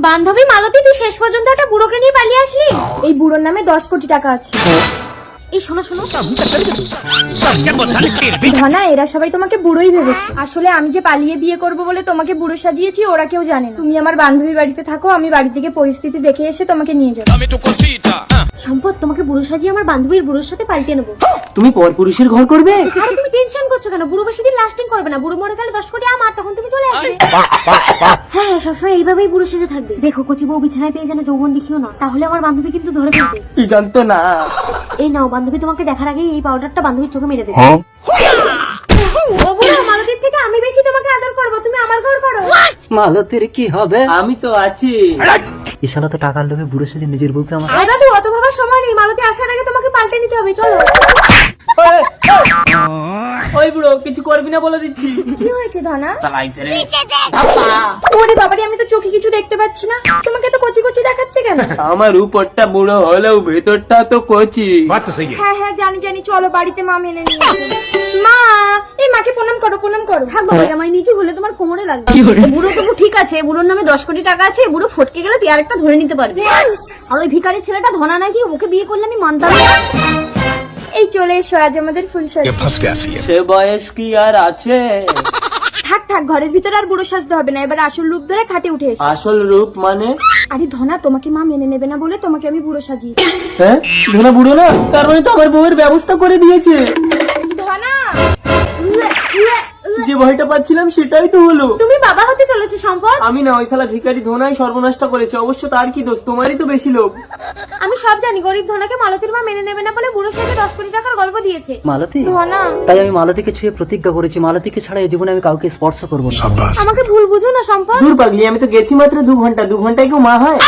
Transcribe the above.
বান্ধবী মালতী, তুই শেষ পর্যন্ত একটা বুড়োকে নিয়ে পালিয়ে আসলি। এই বুড়োর নামে 10 কোটি টাকা আছে। এই শোনো শোনো, ধনা, এরা সবাই তোমাকে বুড়োই ভেবেছে। আসলে আমি যে পালিয়ে বিয়ে করব বলে তোমাকে বুড়ো সাজিয়েছি, ওরা কেউ জানে না। তুমি আমার বান্ধবী বাড়িতে থাকো, আমি বাড়ি থেকে পরিস্থিতি দেখে এসে তোমাকে নিয়ে যাবো। সম্পদ, তোমাকে বুড়ো সাজিয়ে আমার বান্ধবীর বুড়োর সাথে পাল্টে নেবো। তুমি পরপুরুষের ঘর করবে? আরে তুমি টেনশন করছো কেন? বুড়ো বেশি দিন লাস্টিং করবে না। বুড়ো মরে গেলে 10 কোটি আমার, তখন তুমি চলে আসবে। হ্যাঁ, সবসময় এইভাবেই বুড়ো সেজে থাকবে। দেখো, কচি বউ বিছানায় পেয়ে যেন যৌবন দেখিও না, তাহলে আমার বান্ধবী কিন্তু ধরে ফেলবে। কি জানতো না। এই নাও, বান্ধবী তোমাকে দেখার আগেই এই পাউডারটা বান্ধবীর চোখে মেরে দেবে। ও বুড়ো, মালতীর থেকে আমি বেশি তোমাকে আদর করবো, তুমি আমার ঘর করো। মালতীর কি হবে? আমি তো আছি। ইশালা তো টাকার লোভে বুড়ো সেজে নিজের বউকে আমার। ও দাদু, অত ভাবার সময় নেই। মালতী আসার আগে তোমাকে পাল্টে নিতে হবে, চলো। ওই বুড়ো, কিছু করবি না বলে দিচ্ছি। কি হয়েছে ধনা? ওরে বাবারে, আমি তো চোখে কিছু দেখতে পাচ্ছি না। তোমাকে তো কচি কচি দেখাচ্ছে কেন? আমার উপরটা বুড়ো হলেও ভেতরটা তো কচি। হ্যাঁ হ্যাঁ, জানি জানি, চলো বাড়িতে মা মেনে নিয়ে আসবে। মা, এই মাকে প্রণাম করো, প্রণাম করো। থাক বাবা, জামাই নিচু হলে তোমার কোমরে লাগবে। বুড়ো তবু ঠিক আছে, বুড়োর নামে 10 কোটি টাকা আছে। বুড়ো ফটকে গেলে তুই আরেকটা ধরে নিতে পারবি। আর ওই ভিখারি ছেলেটা ধনা নাকি, ওকে বিয়ে করলে আমি মানতাম না। এই চলে এসো, আজ আমাদের ফুলসজ্জা। সে বয়স কি আর আছে? থাক থাক, ঘরের ভিতরে আর বুড়ো সাজতে হবে না। এবার আসল রূপ ধরে খাটে উঠে এসো। আসল রূপ মানে? আরে ধনা, তোমাকে মা মেনে নেবে না বলে তোমাকে আমি বুড়ো সাজিয়েছি। হ্যাঁ, ধনা বুড়ো না, তার মানে তো আমার বউয়ের ব্যবস্থা করে দিয়েছে। ধনা, যে ভয়টা পাচ্ছিলাম সেটাই তো হলো। তুমি বাবা হতে চলেছো সম্পদ। আমি না, ওই শালা ভিখারি ধনাই সর্বনাশটা করেছে। অবশ্য তার কি দোষ? তোমারই তো বেশি লোক। আমি সব জানি, গরিব ধনাকে মালতীর মা মেনে নেবে না বলে বুড়োর সাথে 10 কোটি টাকার গল্প দিয়েছে। মালতী, ধনা, তাই আমি মালতীকে ছুঁয়ে প্রতিজ্ঞা করেছি, মালতীকে ছাড়া এই জীবনে আমি কাউকে স্পর্শ করবো না। আমাকে ভুল বুঝো না সম্পদ। দূর পাগলি, আমি তো গেছি মাত্র 2 ঘন্টা। 2 ঘন্টায় কেউ মা হয়?